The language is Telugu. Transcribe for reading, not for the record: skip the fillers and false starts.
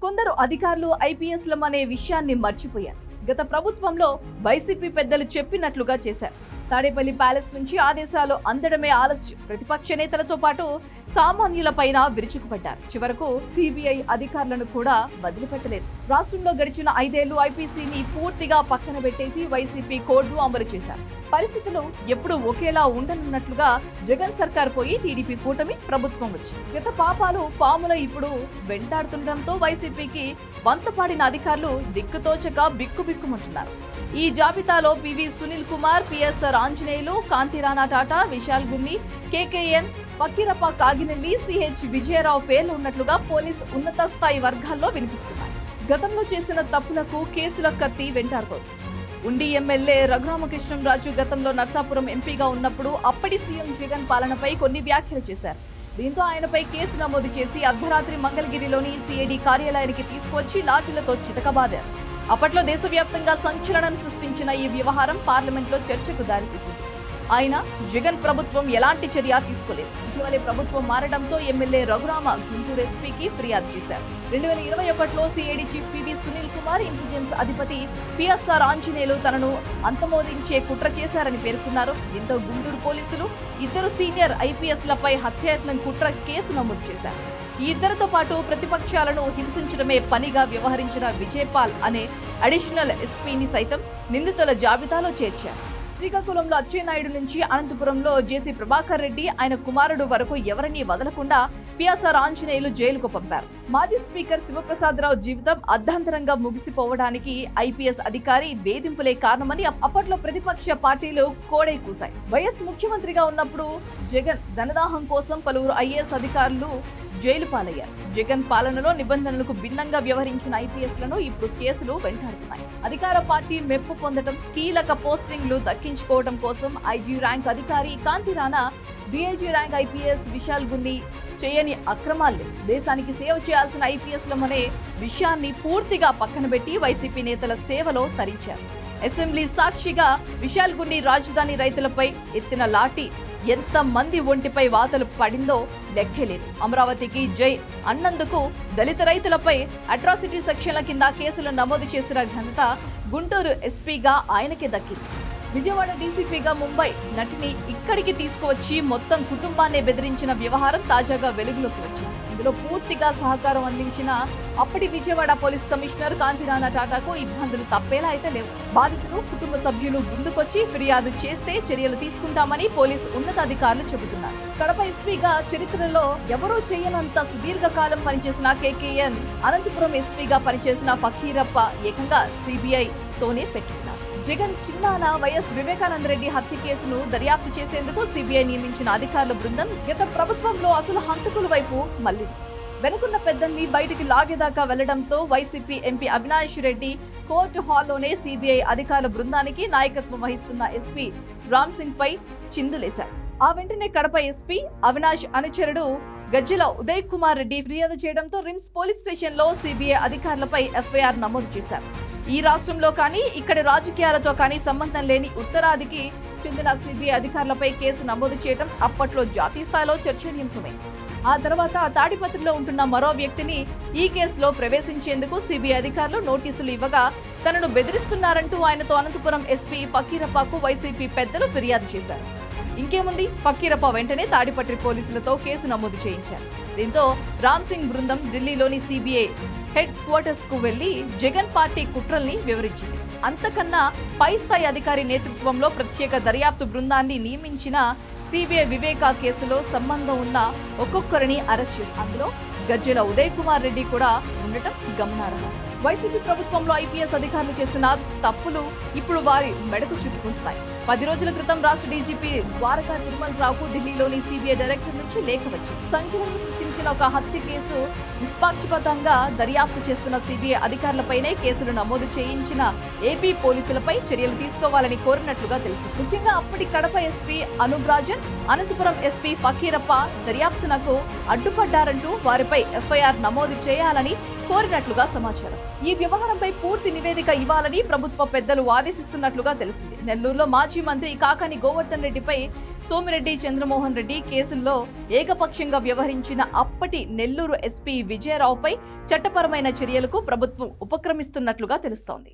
కొందరు అధికారులు ఐపీఎస్లమనే విషయాన్ని మర్చిపోయారు. గత ప్రభుత్వంలో వైసీపీ పెద్దలు చెప్పినట్లుగా చేశారు. తాడేపల్లి ప్యాలెస్ నుంచి ఆదేశాలు అందడమే ఆలస్యం. ప్రతిపక్ష నేతలతో పాటు సామాన్యులపైన విరుచుకుపడ్డారు. చివరకు సిబిఐ అధికారులను కూడా వదిలిపెట్టలేదు. రాష్ట్రంలో గడిచిన 5 ఏళ్లు ఐపీసీని పూర్తిగా పక్కన పెట్టేసి వైసీపీ కోడ్ను అమలు చేశారు. పరిస్థితులు ఎప్పుడు ఒకేలా ఉండనున్నట్లుగా జగన్ సర్కార్ పోయి టీడీపీ కూటమి ప్రభుత్వం వచ్చింది. గత పాపాలు పాముల ఇప్పుడు వెంటాడుతుండటంతో వైసీపీకి వంతపాడిన అధికారులు దిక్కుతోచక బిక్కుబిక్కుమంటున్నారు. ఈ జాబితాలో PV Sunil Kumar, PSR Anjaneyulu, Kanthi Rana Tata, Vishal Gunni, KKN, Fakirappa Kaginelli, CH Vijaya Rao పేర్లు ఉన్నట్లుగా పోలీస్ ఉన్నత స్థాయి వర్గాల్లో వినిపిస్తున్నాయి. గతంలో చేసిన తప్పులకు కేసుల కత్తి వెంటాడుతోంది. ఉండి ఎమ్మెల్యే రఘురామకృష్ణంరాజు గతంలో నర్సాపురం ఎంపీగా ఉన్నప్పుడు అప్పటి సీఎం జగన్ పాలనపై కొన్ని వ్యాఖ్యలు చేశారు. దీంతో ఆయనపై కేసు నమోదు చేసి అర్ధరాత్రి మంగళగిరిలోని సిఐడి కార్యాలయానికి తీసుకువచ్చి లాఠీలతో చితకబాదారు. అప్పట్లో దేశవ్యాప్తంగా సంచలనం సృష్టించిన ఈ వ్యవహారం పార్లమెంట్లో చర్చకు దారితీసింది. ఆయన జగన్ ప్రభుత్వం ఎలాంటి చర్య తీసుకోలేదు. ఇటీవలే ప్రభుత్వం మారడంతో ఎమ్మెల్యే రఘురామ గుంటూరు ఎస్పీకి ఫిర్యాదు చేశారు. 2021లో CID chief PV Sunil Kumar, intelligence అధిపతి పిఎస్ఆర్ ఆంజనేయులు తనను అంతమోదించే కుట్ర చేశారని పేర్కొన్నారు. దీంతో గుంటూరు పోలీసులు 2 సీనియర్ ఐపీఎస్లపై హత్యాయత్నం కుట్ర కేసు నమోదు చేశారు. ఈ ఇద్దరితో పాటు ప్రతిపక్షాలను హింసించడమే పనిగా వ్యవహరించిన విజయపాల్ అనే అడిషనల్ ఎస్పీని సైతం నిందితుల జాబితాలో చేర్చారు. శ్రీకాకుళంలో అచ్చెన్నాయుడు నుంచి అనంతపురంలో జేసీ ప్రభాకర్ రెడ్డి, ఆయన కుమారుడు వరకు ఎవరినీ వదలకుండా పిఎస్ఆర్ ఆంజనేయులు జైలుకు పంపారు. మాజీ స్పీకర్ శివప్రసాదరావు జీవితం అర్ధాంతరంగా ముగిసిపోవడానికి ఐపీఎస్ అధికారి వేధింపులే కారణమని అప్పట్లో ప్రతిపక్ష పార్టీలు కోడై కూశాయి. వైఎస్ ముఖ్యమంత్రిగా ఉన్నప్పుడు జగన్ ధనదాహం కోసం పలువురు ఐఏఎస్ అధికారులు జైలు పాలయ్యారు. జగన్ పాలనలో నిబంధనలకు భిన్నంగా వ్యవహరించిన ఐపీఎస్లను ఇప్పుడు కేసులు వెంటాడుతున్నాయి. అధికార పార్టీ మెప్పు పొందడం, కీలక పోస్టింగ్లు దక్కించుకోవడం కోసం ఐజీ ర్యాంక్ అధికారి Kanthi Rana, DIG rank IPS Vishal Gunni చేయని అక్రమాలు దేశానికి సేవ చేయాల్సిన ఐపీఎస్లమనే విషయాన్ని పూర్తిగా పక్కన పెట్టి వైసీపీ నేతల సేవలో తరించారు. అసెంబ్లీ సాక్షిగా విశాల్ గున్ని రాజధాని రైతులపై ఎత్తిన లాఠీ ఎంత మంది ఒంటిపై వాతలు పడిందో లెక్కలేదు. అమరావతికి జై అన్నందుకు దళిత రైతులపై అట్రాసిటీ సెక్షన్ల కింద కేసులు నమోదు చేసిన ఘనత గుంటూరు ఎస్పీగా ఆయనకే దక్కింది. విజయవాడ డీసీపీగా ముంబై నటిని ఇక్కడికి తీసుకువచ్చి మొత్తం కుటుంబాన్ని బెదిరించిన వ్యవహారం తాజాగా వెలుగులోకి వచ్చింది. ఇందులో పూర్తిగా సహకారం అందించిన అప్పటి విజయవాడ పోలీస్ కమిషనర్ కాంతిరాణా టాటాకు ఇబ్బందులు తప్పేలా అయితే లేవు. బాధితులు కుటుంబ సభ్యులు ముందుకొచ్చి ఫిర్యాదు చేస్తే చర్యలు తీసుకుంటామని పోలీసు ఉన్నతాధికారులు చెబుతున్నారు. కడప ఎస్పీగా చరిత్రలో ఎవరూ చేయనంత సుదీర్ఘకాలం పనిచేసిన కేకేఎన్, అనంతపురం ఎస్పీగా పనిచేసిన ఫకీరప్ప ఏకంగా సిబిఐ తోనే పెట్టుకున్నారు. జగన్ చిన్నాన వైఎస్ వివేకానంద రెడ్డి హత్య కేసును దర్యాప్తు చేసేందుకు సిబిఐ నియమించిన అధికారుల బృందం గత ప్రభుత్వంలో అసలు హంతకుల వైపు మళ్లింది. వెనుకున్న పెద్దల్ని బయటికి లాగేదాకా వెళ్లడంతో వైసీపీ ఎంపీ అవినాష్ రెడ్డి కోర్టు హాల్లోనే సిబిఐ అధికారుల బృందానికి నాయకత్వం వహిస్తున్న ఎస్పీ రామ్ సింగ్ పై చిందులేశారు. ఆ వెంటనే కడప ఎస్పీ అవినాష్ అనుచరుడు గజ్జల ఉదయ్ కుమార్ రెడ్డి ఫిర్యాదు చేయడంతో రిమ్స్ పోలీస్ స్టేషన్ లో సిబిఐ అధికారులపై ఎఫ్ఐఆర్ నమోదు చేశారు. ఈ రాష్ట్రంలో కానీ ఇక్కడి రాజకీయాలతో కానీ సంబంధం లేని ఉత్తరాదికి చెందిన సిబిఐ అధికారులపై కేసు నమోదు చేయడం అప్పట్లో జాతీయ స్థాయిలో చర్చనీయాంశమే. ఆ తర్వాత తాడిపత్రిలో ఉంటున్న మరో వ్యక్తిని ఈ కేసులో ప్రవేశించేందుకు సిబిఐ అధికారులు నోటీసులు ఇవ్వగా తనను బెదిరిస్తున్నారంటూ ఆయనతో అనంతపురం ఎస్పీ ఫకీరప్పకు వైసీపీ పెద్దలు ఫిర్యాదు చేశారు. ఇంకేముంది, ఫకీరప్ప వెంటనే తాడిపత్రి పోలీసులతో కేసు నమోదు చేయించారు. దీంతో రామ్ సింగ్ బృందం ఢిల్లీలోని సిబిఐ హెడ్ క్వార్టర్స్ కు వెళ్లి జగన్ పార్టీ కుట్రల్ని వివరించింది. అంతకన్నా పై స్థాయి అధికారి నేతృత్వంలో ప్రత్యేక దర్యాప్తు బృందాన్ని నియమించిన సిబిఐ వివేకా కేసులో సంబంధం ఉన్న ఒక్కొక్కరిని అరెస్ట్ చేసి అందులో గజ్జల ఉదయ్ కుమార్ రెడ్డి కూడా ఉండటం గమనార్హం. వైసీపీ ప్రభుత్వంలో ఐపీఎస్ అధికారులు చేసిన తప్పులు ఇప్పుడు వారి మెడకు చుట్టుకుంటున్నాయి. 10 రోజుల క్రితం రాష్ట్ర డీజీపీ ద్వారకా తిరుమలరావుకు ఢిల్లీలోని సిబిఐ డైరెక్టర్ నుంచి లేఖ వచ్చింది. సంచలనం సృష్టించిన ఒక హత్య కేసు నిష్పాక్షపాతంగా దర్యాప్తు చేస్తున్న సిబిఐ అధికారులపైనే కేసులు నమోదు చేయించిన ఏపీ పోలీసులపై చర్యలు తీసుకోవాలని కోరినట్లుగా తెలిసింది. ముఖ్యంగా అప్పటి కడప ఎస్పీ అనూప్ రాజన్, అనంతపురం ఎస్పీ ఫకీరప్ప దర్యాప్తునకు అడ్డుపడ్డారంటూ వారిపై ఎఫ్ఐఆర్ నమోదు చేయాలని కోరినట్లుగా సమాచారం. ఈ వ్యవహారంపై పూర్తి నివేదిక ఇవ్వాలని ప్రభుత్వ పెద్దలు ఆదేశిస్తున్నట్లుగా తెలిసింది. నెల్లూరులో మాజీ మంత్రి కాకాని గోవర్ధన్ రెడ్డిపై సోమిరెడ్డి, చంద్రమోహన్ రెడ్డి కేసుల్లో ఏకపక్షంగా వ్యవహరించిన అప్పటి నెల్లూరు ఎస్పీ విజయరావుపై చట్టపరమైన చర్యలకు ప్రభుత్వం ఉపక్రమిస్తున్నట్లుగా తెలుస్తోంది.